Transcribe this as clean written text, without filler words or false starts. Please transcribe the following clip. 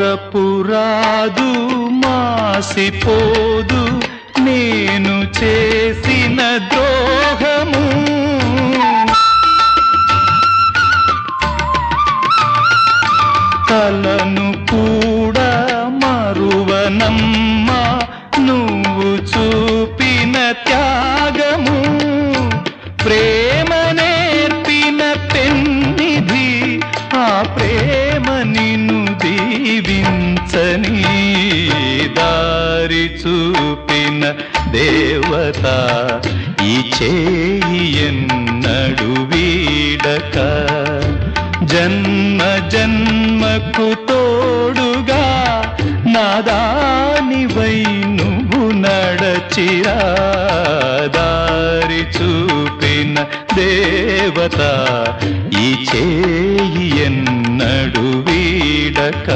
మరపురాదు మాసిపోదు నేను చేసిన ద్రోహము. కలను కూడా మరువనమ్మా నువ్వు చూపిన త్యాగము. ప్రేమ నేర్పిన పెన్నిధి ఆ ప్రేమ నిన్ను దీవించని. దారి చూపిన దేవత ఈ చేయి ఎన్నడు వీడక. జన్మ జన్మకు తోడుగా నాదానివై నువ్వు నడచిరా. దారి చూపిన దేవత ఈ చేయి ఎన్నడు వీడక.